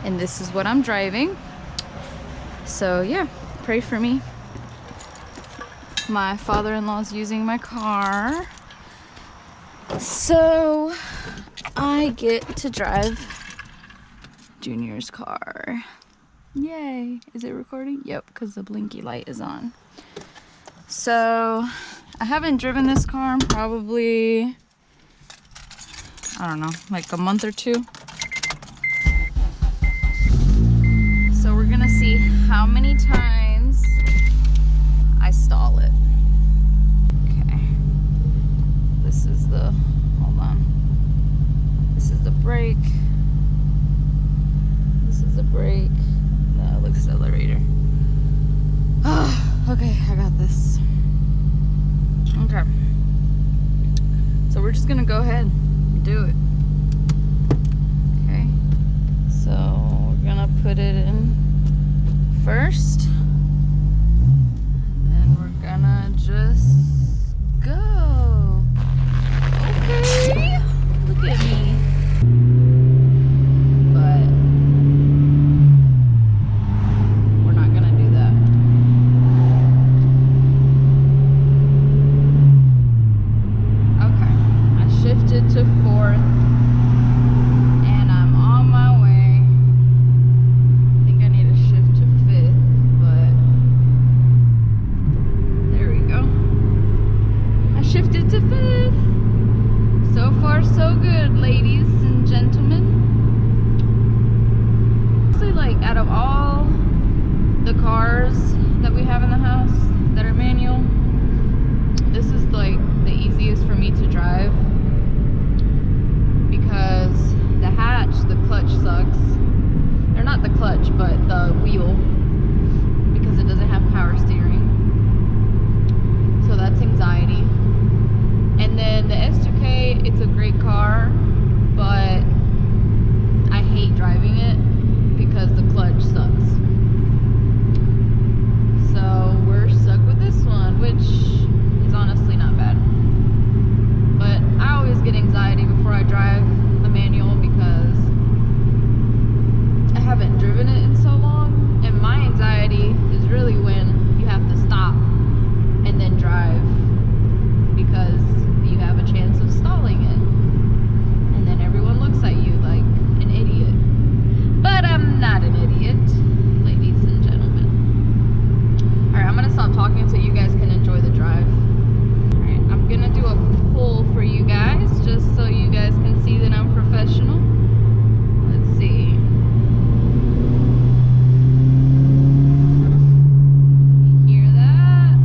and this is what I'm driving. So yeah, pray for me. My father-in-law's using my car, so I get to drive Junior's car. Yay. Is it recording? Yep, because the blinky light is on. So I haven't driven this car in probably, I don't know, like a month or two. So we're gonna see how many times I stall it. Okay. This is the, hold on. This is the brake. This is the brake. That looks accelerator. Oh, okay, I got this. Okay. So we're just gonna go ahead and do it. Okay. So we're gonna put it in first. And then we're gonna just go. Okay. Look at me. To fourth, and I'm on my way. I think I need to shift to fifth, but there we go. I shifted to fifth. So far so good, ladies and gentlemen. Honestly, like, out of all the cars that we have in the house that are manual, this is like the easiest for me to drive. Because the hatch, the clutch sucks. Or not the clutch, but the wheel. Because it doesn't have power steering. So that's anxiety. And then the S2K, it's a great car, but I hate driving it because the clutch sucks. So we're stuck with this one, which is honestly not bad. But I always get anxiety before I drive a manual because I haven't driven it in so long, and my anxiety is really when you have to stop and then drive because you have a chance of stalling it, and then everyone looks at you like an idiot. But I'm not an idiot, ladies and gentlemen. Alright, I'm gonna stop talking so you guys can enjoy the drive. I'm gonna do a pull for you guys just so you guys can see that I'm professional. Let's see. You hear that?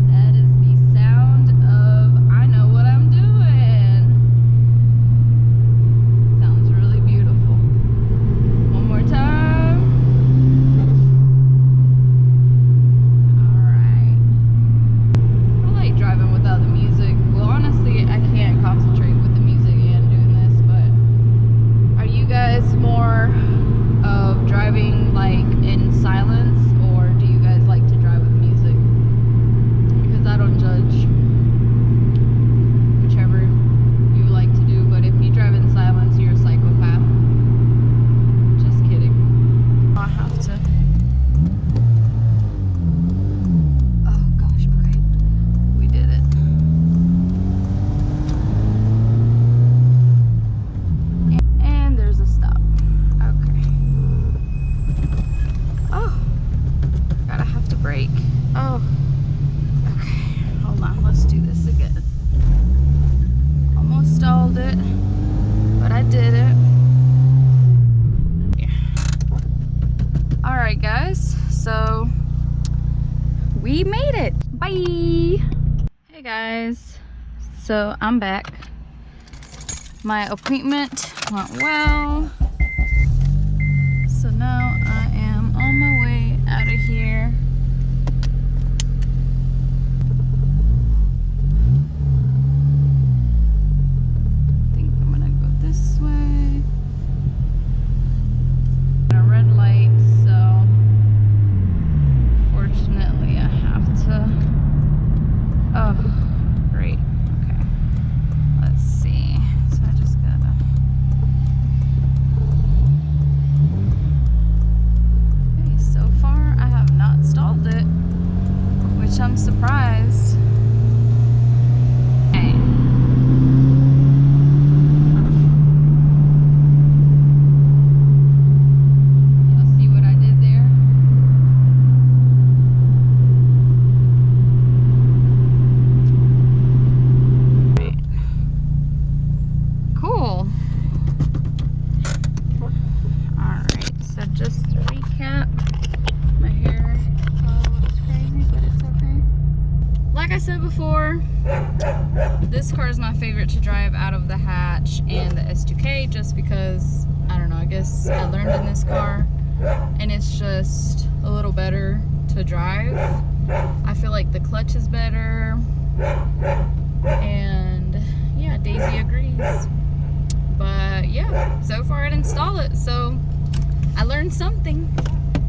That is the sound of I know what I'm doing. Sounds really beautiful. One more time. Driving without the music. Well, honestly, I can't concentrate with the music and doing this, but are you guys more of driving like in silence, or do you guys like to drive with music? Because I don't judge. Whichever you like to do, but if you drive in silence, you're a psychopath. Just kidding. I have to. Oh, okay, hold on, let's do this again. Almost stalled it, but I did it. Yeah. Alright guys, so we made it. Bye! Hey guys, so I'm back. My appointment went well. So now I am on my way out of here. This way. A red light, so fortunately I have to. Oh, great. Okay. Let's see. So I just gotta favorite to drive out of the hatch and the S2K, just because, I don't know, I guess I learned in this car and it's just a little better to drive. I feel like the clutch is better, and yeah, Daisy agrees. But yeah, so far I'd install it, so I learned something.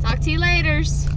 Talk to you laters.